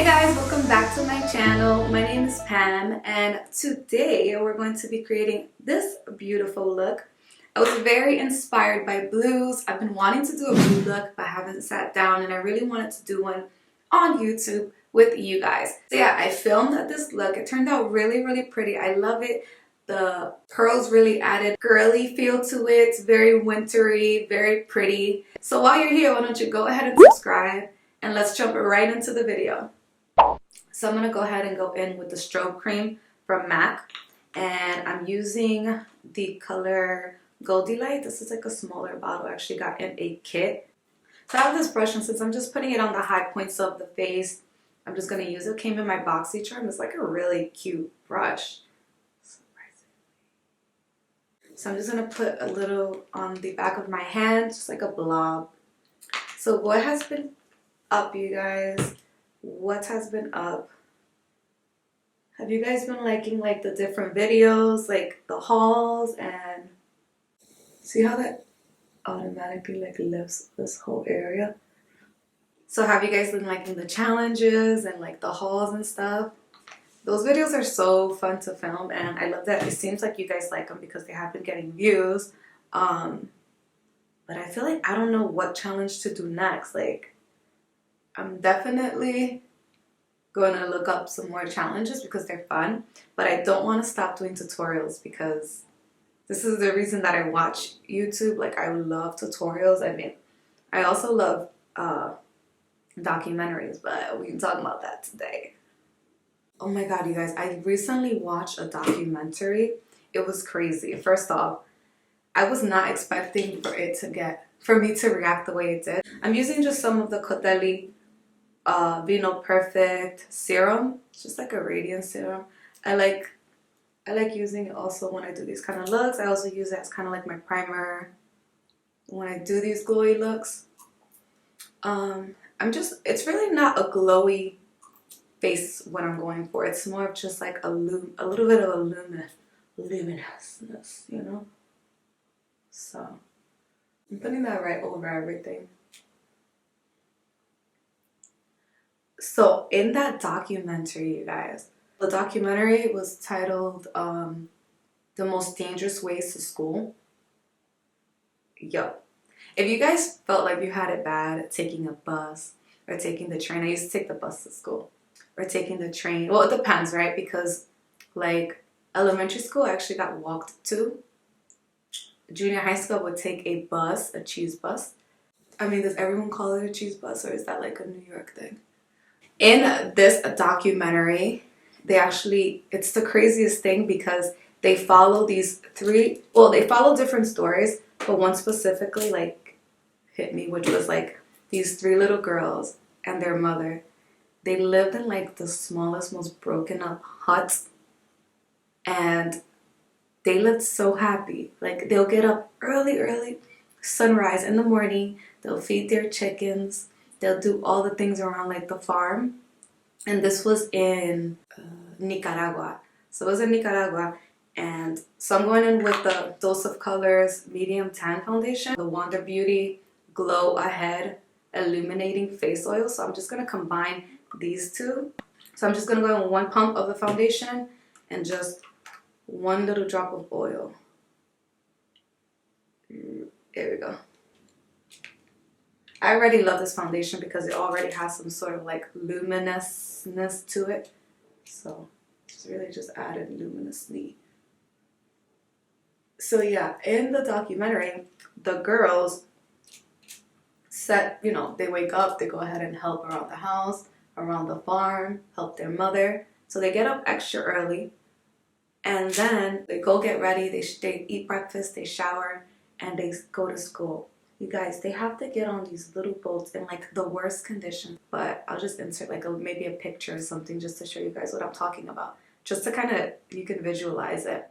Hey guys, welcome back to my channel. My name is Pam and today we're going to be creating this beautiful look. I was very inspired by blues. I've been wanting to do a blue look but haven't sat down, and I really wanted to do one on YouTube with you guys. So yeah, I filmed this look. It turned out really pretty. I love it. The pearls really added girly feel to it. It's very wintry, very pretty. So while you're here, why don't you go ahead and subscribe and let's jump right into the video. So I'm going to go ahead and go in with the strobe cream from MAC, and I'm using the color Goldie Light. This is like a smaller bottle. I actually got in a kit. So I have this brush, and since I'm just putting it on the high points of the face, I'm just going to use it. It came in my BoxyCharm. It's like a really cute brush. So I'm just going to put a little on the back of my hand, just like a blob. So what has been up, you guys? What has been up? Have you guys been liking like the different videos, like the hauls, and see how that automatically like lifts this whole area? So have you guys been liking the challenges and like the hauls and stuff? Those videos are so fun to film, and I love that it seems like you guys like them because they have been getting views. But I feel like I don't know what challenge to do next. Like, I'm definitely going to look up some more challenges because they're fun, but I don't want to stop doing tutorials because this is the reason that I watch YouTube. Like, I love tutorials. I mean, I also love documentaries, but we can talk about that today. Oh my god, you guys, I recently watched a documentary. It was crazy. First off, I was not expecting for me to react the way it did. I'm using just some of the Cutie Vino Perfect serum. It's just like a radiance serum. I like using it also when I do these kind of looks. I also use it as kind of like my primer when I do these glowy looks. It's really not a glowy face what I'm going for. It's more of just like a little bit of a luminousness, you know? So I'm putting that right over everything. So in that documentary, you guys, the documentary was titled The Most Dangerous Ways to School. Yo, if you guys felt like you had it bad taking a bus or taking the train, I used to take the bus to school, or taking the train. Well, it depends, right? Because like elementary school, I actually got walked to. Junior high school would take a bus, a cheese bus. I mean, does everyone call it a cheese bus, or is that like a New York thing? In this documentary, it's the craziest thing because they follow they follow different stories, but one specifically like hit me, which was like these 3 little girls and their mother. They lived in like the smallest, most broken up huts, and they lived so happy. Like, they'll get up early, sunrise in the morning, they'll feed their chickens, they'll do all the things around like the farm. And this was in Nicaragua. So it was in Nicaragua. And so I'm going in with the Dose of Colors Medium Tan Foundation, the Wonder Beauty Glow Ahead Illuminating Face Oil. So I'm just going to combine these two. So I'm just going to go in with 1 pump of the foundation and just 1 little drop of oil. There we go. I already love this foundation because it already has some sort of like luminousness to it. So it's really just added luminously. So yeah, in the documentary, the girls they wake up, they go ahead and help around the house, around the farm, help their mother. So they get up extra early, and then they go get ready, they eat breakfast, they shower, and they go to school. You guys, they have to get on these little boats in like the worst condition. But I'll just insert like maybe a picture or something just to show you guys what I'm talking about. Just to kind of, you can visualize it.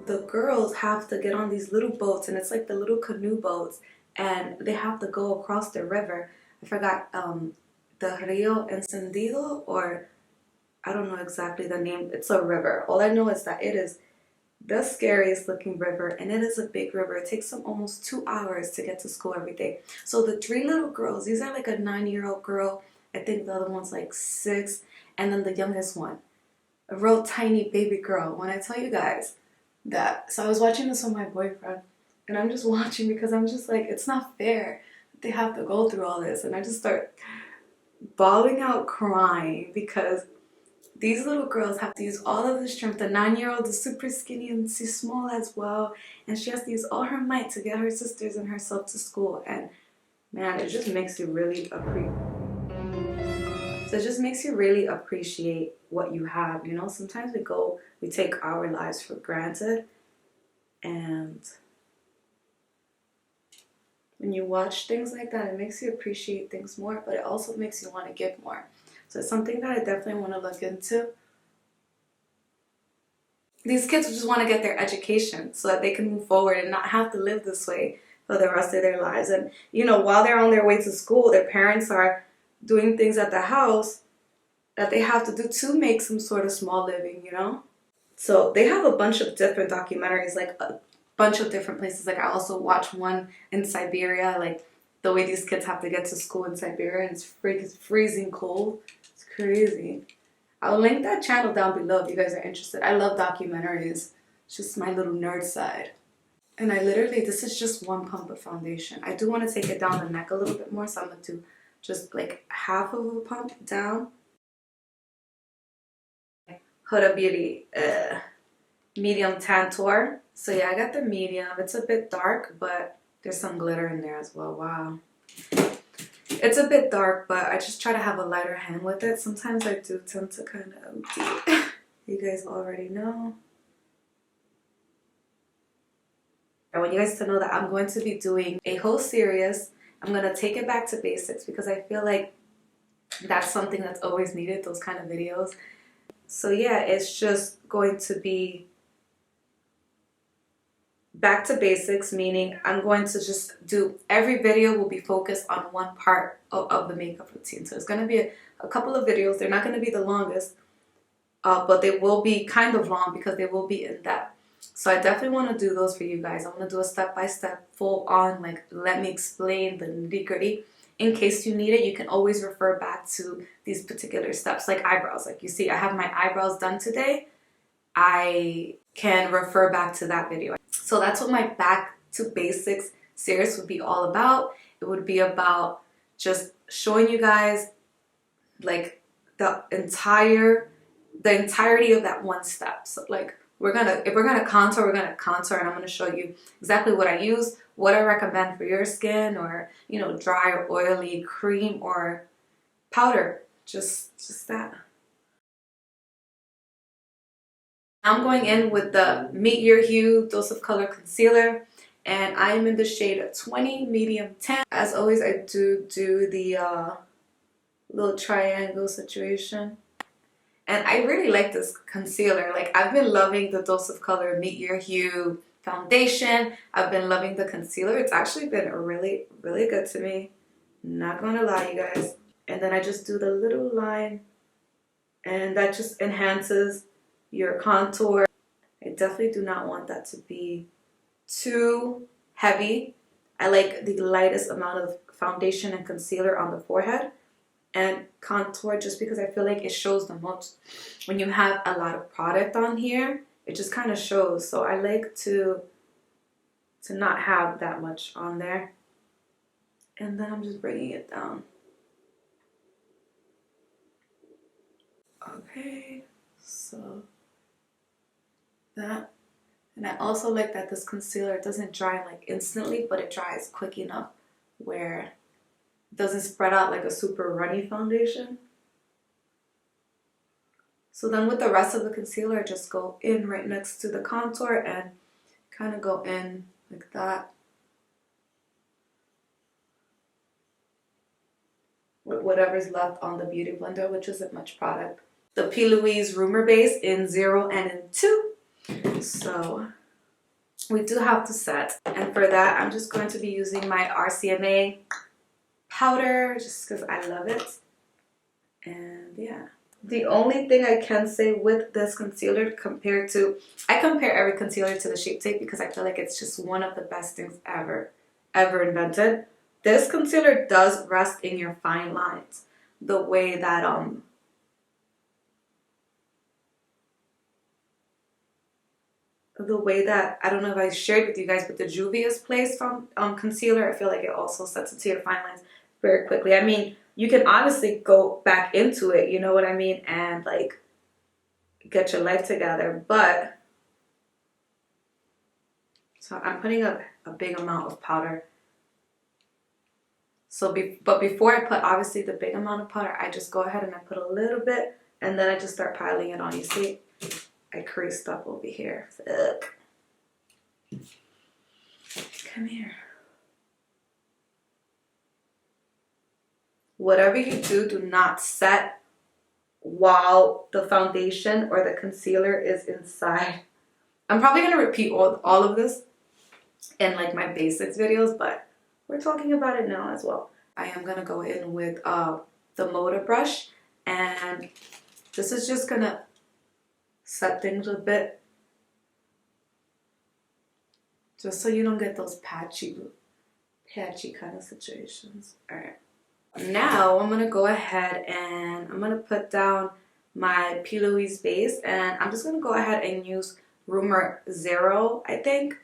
the girls have to get on these little boats, and it's like the little canoe boats, and they have to go across the river. I forgot the Rio Encendido, or I don't know exactly the name. It's a river. All I know is that it is the scariest looking river, and it is a big river. It takes them almost 2 hours to get to school every day. So the 3 little girls, these are like a 9-year-old girl, I think the other one's like 6, and then the youngest one, a real tiny baby girl. When I tell you guys that, so I was watching this with my boyfriend, and I'm just watching because I'm just like, it's not fair that they have to go through all this. And I just start bawling out crying because these little girls have to use all of the strength. The 9-year-old is super skinny and she's small as well, and she has to use all her might to get her sisters and herself to school. And man, it just makes you really appreciate what you have. You know, sometimes we take our lives for granted, and when you watch things like that, it makes you appreciate things more, but it also makes you want to give more. So it's something that I definitely want to look into. These kids just want to get their education so that they can move forward and not have to live this way for the rest of their lives. And, you know, while they're on their way to school, their parents are doing things at the house that they have to do to make some sort of small living, you know? So they have a bunch of different documentaries, like a bunch of different places. Like I also watched one in Siberia, like the way these kids have to get to school in Siberia, and it's freezing cold. It's crazy. I'll link that channel down below if you guys are interested. I love documentaries. It's just my little nerd side. And this is just one pump of foundation. I do want to take it down the neck a little bit more, so I'm going to do just like half of a pump down. Hudabeauty medium Tantour. So yeah, I got the medium. It's a bit dark, but there's some glitter in there as well. Wow. It's a bit dark, but I just try to have a lighter hand with it. Sometimes I do tend to kind of OD. You guys already know. I want you guys to know that I'm going to be doing a whole series. I'm going to take it back to basics because I feel like that's something that's always needed, those kind of videos. So yeah, it's just going to be back to basics, meaning I'm going to just do, every video will be focused on one part of the makeup routine. So it's going to be a couple of videos. They're not going to be the longest, but they will be kind of long because they will be in depth. So I definitely want to do those for you guys. I want to do a step-by-step, full-on, like, let me explain the nitty-gritty. In case you need it, you can always refer back to these particular steps, like eyebrows. Like you see, I have my eyebrows done today. I can refer back to that video. So that's what my back to basics series would be all about. It would be about just showing you guys like the entirety of that one step. So like if we're gonna contour, we're gonna contour, and I'm gonna show you exactly what I use, what I recommend for your skin, or you know, dry or oily, cream or powder, just that. I'm going in with the Meet Your Hue Dose of Color Concealer, and I am in the shade 20 Medium Tan. As always, I do the little triangle situation. And I really like this concealer. Like, I've been loving the Dose of Color Meet Your Hue foundation. I've been loving the concealer. It's actually been really, really good to me. Not gonna lie, you guys. And then I just do the little line, and that just enhances your contour. I definitely do not want that to be too heavy. I like the lightest amount of foundation and concealer on the forehead and contour, just because I feel like it shows the most. When you have a lot of product on here, it just kind of shows. So I like to not have that much on there. And then I'm just bringing it down. Okay, so that. And I also like that this concealer doesn't dry like instantly, but it dries quick enough where it doesn't spread out like a super runny foundation. So then with the rest of the concealer, I just go in right next to the contour and kind of go in like that. With whatever's left on the Beauty Blender, which isn't much product. The P. Louise Rumor Base in 0 and in 2. So we do have to set. And for that, I'm just going to be using my RCMA powder just because I love it. And yeah. The only thing I can say with this concealer compared to, I compare every concealer to the Shape Tape because I feel like it's just one of the best things ever invented. This concealer does rest in your fine lines. The way that, I don't know if I shared with you guys, but the Juvia's Place from concealer, I feel like it also sets into your fine lines very quickly. I mean, you can honestly go back into it, you know what I mean, and like get your life together. But so I'm putting a big amount of powder. So but before I put obviously the big amount of powder, I just go ahead and I put a little bit, and then I just start piling it on. You see, I creased up over here. Ugh. Come here. Whatever you do, do not set while the foundation or the concealer is inside. I'm probably going to repeat all of this in like my basics videos, but we're talking about it now as well. I am going to go in with the Moda brush, and this is just going to set things a bit just so you don't get those patchy kind of situations. All right. Now I'm going to go ahead and I'm going to put down my P. Louise base, and I'm just going to go ahead and use Rumor Zero, I think.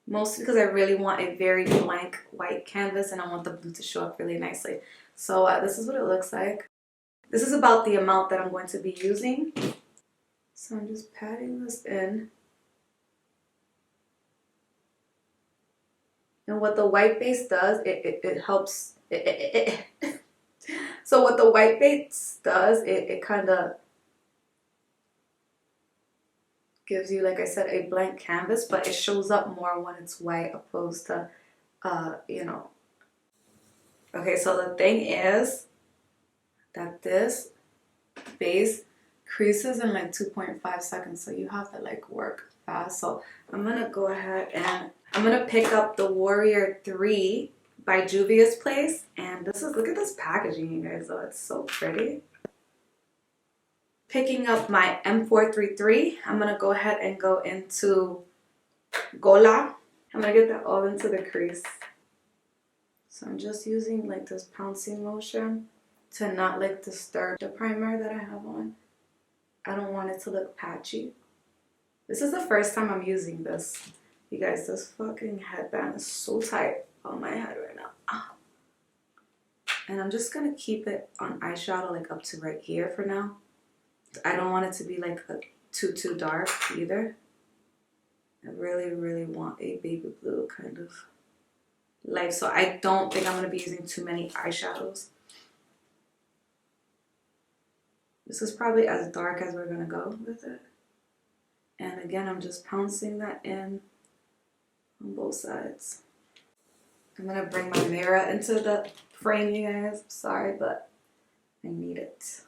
Mostly because I really want a very blank white canvas and I want the blue to show up really nicely. So this is what it looks like. This is about the amount that I'm going to be using. So I'm just patting this in. And what the white base does, it helps. So what the white base does, it kind of gives you, like I said, a blank canvas, but it shows up more when it's white opposed to, you know. Okay, so the thing is that this base creases in like 2.5 seconds, so you have to like work fast. So I'm gonna go ahead and I'm gonna pick up the Warrior 3 by Juvia's Place, and this is, look at this packaging, you guys. Oh, it's so pretty. Picking up my M433, I'm gonna go ahead and go into Gola. I'm gonna get that all into the crease. So I'm just using like this pouncing motion to not like disturb the primer that I have on. I don't want it to look patchy. This is the first time I'm using this. You guys, this fucking headband is so tight on my head right now. Ah. And I'm just gonna keep it on eyeshadow like up to right here for now. I don't want it to be like too dark either. I really want a baby blue kind of light. So I don't think I'm going to be using too many eyeshadows. This is probably as dark as we're going to go with it. And again, I'm just pouncing that in on both sides. I'm going to bring my mirror into the frame, you guys. I'm sorry, but I need it.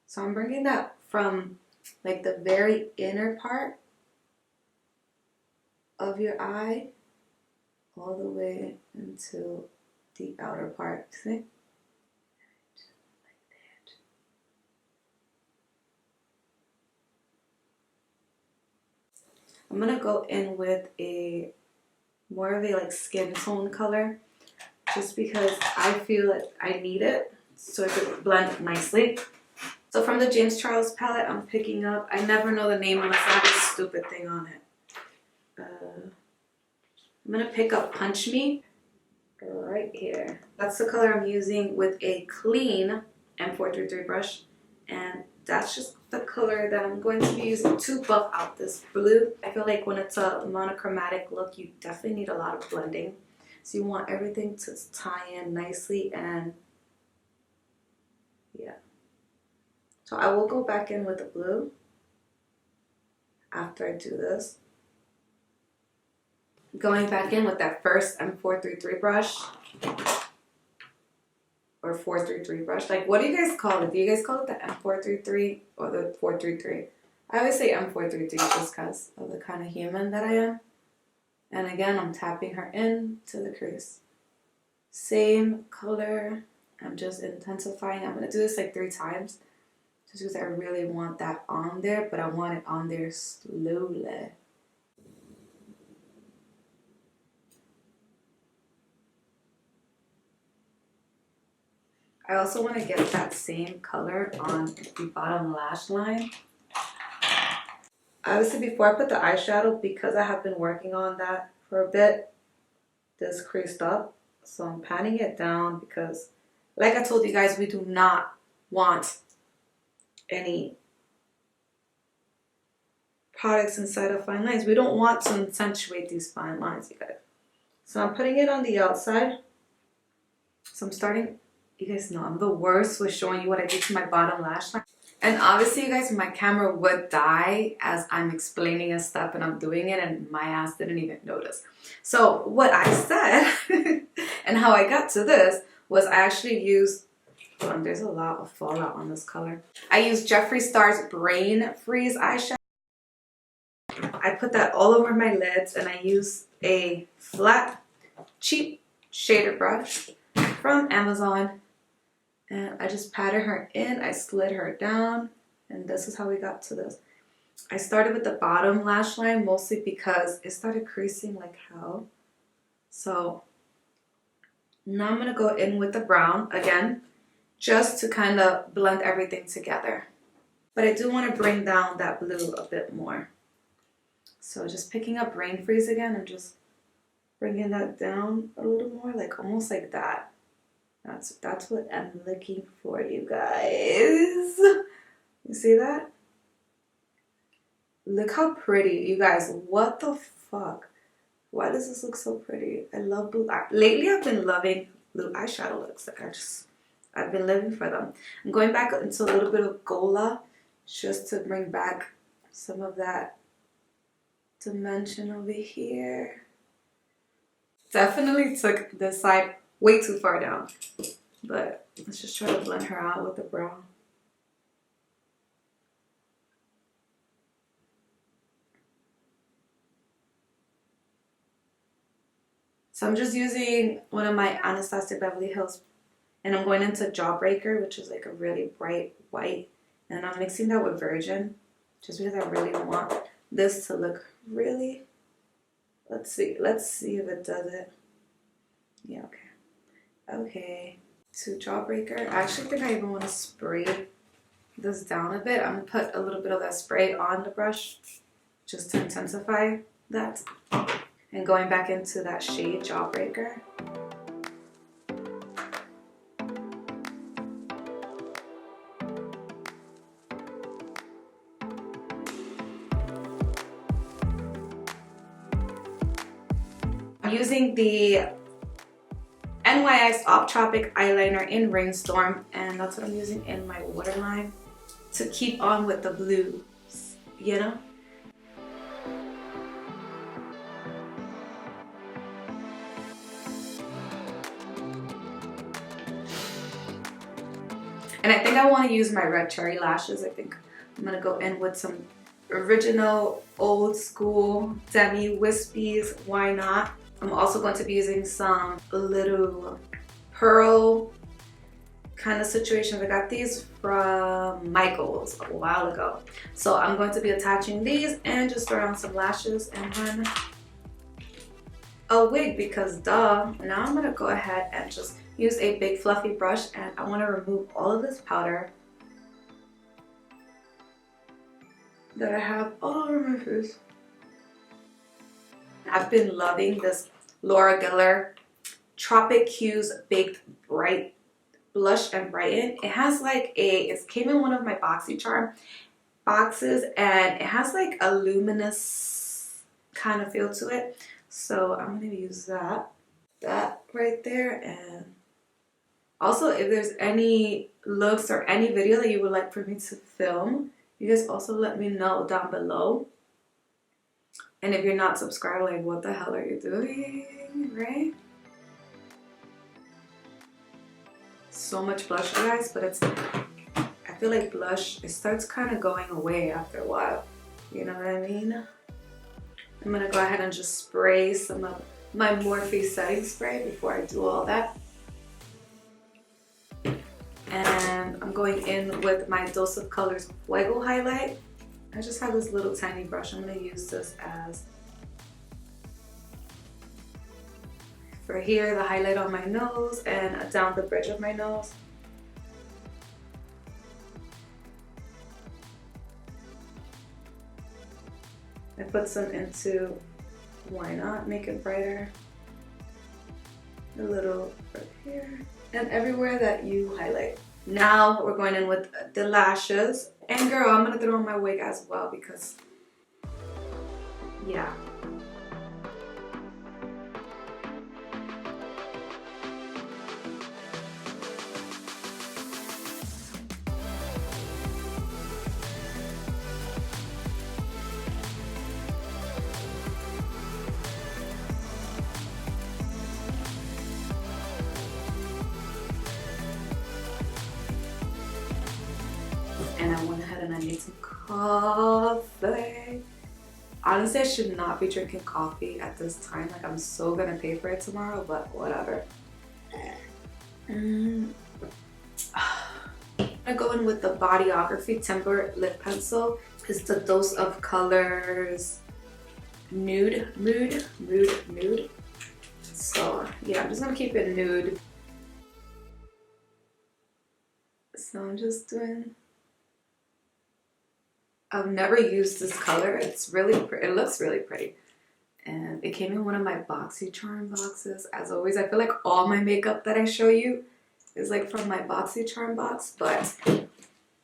So I'm bringing that from like the very inner part of your eye all the way into the outer part. See? Like that. I'm gonna go in with a more of a like skin tone color, just because I feel that I need it so it could blend nicely. So from the James Charles palette, I'm picking up, I never know the name unless I have a stupid thing on it. I'm going to pick up Punch Me right here. That's the color I'm using with a clean M433 brush. And that's just the color that I'm going to be using to buff out this blue. I feel like when it's a monochromatic look, you definitely need a lot of blending. So you want everything to tie in nicely, and yeah. So I will go back in with the blue after I do this. Going back in with that first M433 brush. or 433 brush. Like, what do you guys call it? Do you guys call it the M433 or the 433? I always say M433 just because of the kind of human that I am. And again, I'm tapping her into the crease. Same color. I'm just intensifying. I'm going to do this like 3 times. Just because I really want that on there, but I want it on there slowly. I also want to get that same color on the bottom lash line. Obviously, before I put the eyeshadow, because I have been working on that for a bit, this creased up. So I'm patting it down because, like I told you guys, we do not want any products inside of fine lines. We don't want to accentuate these fine lines, you guys. So I'm putting it on the outside. So I'm starting, you guys know I'm the worst with showing you what I do to my bottom lash line. And obviously, you guys, my camera would die as I'm explaining a step and I'm doing it, and my ass didn't even notice. So what I said and how I got to this was I actually used, there's a lot of fallout on this color. I used Jeffree Star's Brain Freeze eyeshadow. I put that all over my lids, and I used a flat, cheap shader brush from Amazon. And I just patted her in, I slid her down, and this is how we got to this. I started with the bottom lash line mostly because it started creasing like hell. So now I'm going to go in with the brown again, just to kind of blend everything together. But I do want to bring down that blue a bit more. So just picking up Brain Freeze again and just bringing that down a little more, like almost like that. That's what I'm looking for, you guys. You see that? Look how pretty, you guys. What the fuck? Why does this look so pretty? I love blue. Lately, I've been loving blue eyeshadow looks. Like I've been living for them. I'm going back into a little bit of Gola just to bring back some of that dimension over here. Definitely took this side way too far down, but let's just try to blend her out with the brown. So I'm just using one of my Anastasia Beverly Hills, and I'm going into Jawbreaker, which is like a really bright white, and I'm mixing that with Virgin just because I really want this to look really, let's see if it does it. Yeah, okay. To Jawbreaker, I actually think I even want to spray this down a bit. I'm going to put a little bit of that spray on the brush just to intensify that. And going back into that shade Jawbreaker. I'm using the NYX Off Tropic eyeliner in Rainstorm, and that's what I'm using in my waterline to keep on with the blues, you know? And I think I want to use my red cherry lashes. I think I'm going to go in with some original old school Demi Wispies. Why not? I'm also going to be using some little pearl kind of situations. I got these from Michael's a while ago. So I'm going to be attaching these and just throw on some lashes and then a wig because duh. Now I'm going to go ahead and just use a big fluffy brush, and I want to remove all of this powder that I have all over my face. I've been loving this Laura Geller Tropic Hues Baked Bright Blush and Brighten. It has like it came in one of my BoxyCharm boxes, and it has like a luminous kind of feel to it. So I'm going to use that right there. And also, if there's any looks or any video that you would like for me to film, you guys also let me know down below. And if you're not subscribed, like, what the hell are you doing, right? so much blush, you guys, but I feel like blush, it starts kind of going away after a while. You know what I mean? I'm gonna go ahead and just spray some of my Morphe setting spray before I do all that. And I'm going in with my Dose of Colors Fuego highlight. I just have this little tiny brush. I'm gonna use this as, for here, the highlight on my nose and down the bridge of my nose. I put some into, why not, make it brighter. A little right here. And everywhere that you highlight. Now we're going in with the lashes. And girl, I'm gonna throw on my wig as well because, yeah. And I went ahead and I made some coffee. Honestly, I should not be drinking coffee at this time. Like, I'm so gonna pay for it tomorrow, but whatever. I'm gonna go in with the Bodyography Temper Lip Pencil. It's the Dose of Colors Nude. So yeah, I'm just gonna keep it nude. So I'm just doing, I've never used this color. It's really pretty. It looks really pretty. And it came in one of my BoxyCharm boxes. As always, I feel like all my makeup that I show you is like from my BoxyCharm box, but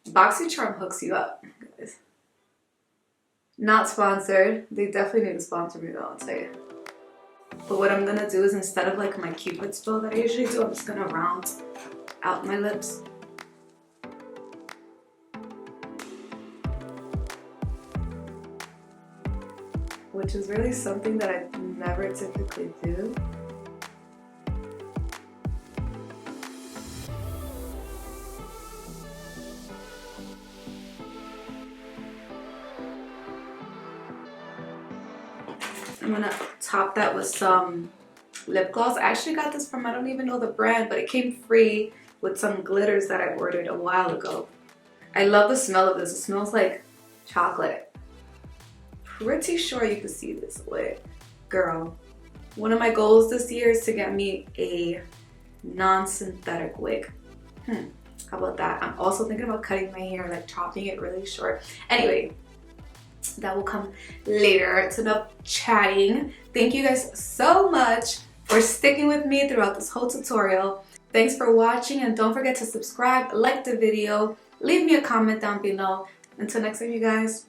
BoxyCharm hooks you up, guys. Not sponsored. They definitely need to sponsor me though, I'll tell you. But what I'm gonna do is, instead of like my Cupid's bow that I usually do, I'm just gonna round out my lips. Which is really something that I never typically do. I'm gonna top that with some lip gloss. I actually got this from, I don't even know the brand, but it came free with some glitters that I ordered a while ago. I love the smell of this. It smells like chocolate. Pretty sure you can see this wig. Girl, one of my goals this year is to get me a non-synthetic wig. How about that? I'm also thinking about cutting my hair, like chopping it really short. Anyway, that will come later. It's enough chatting. Thank you guys so much for sticking with me throughout this whole tutorial. Thanks for watching, and don't forget to subscribe, like the video, leave me a comment down below. Until next time, you guys.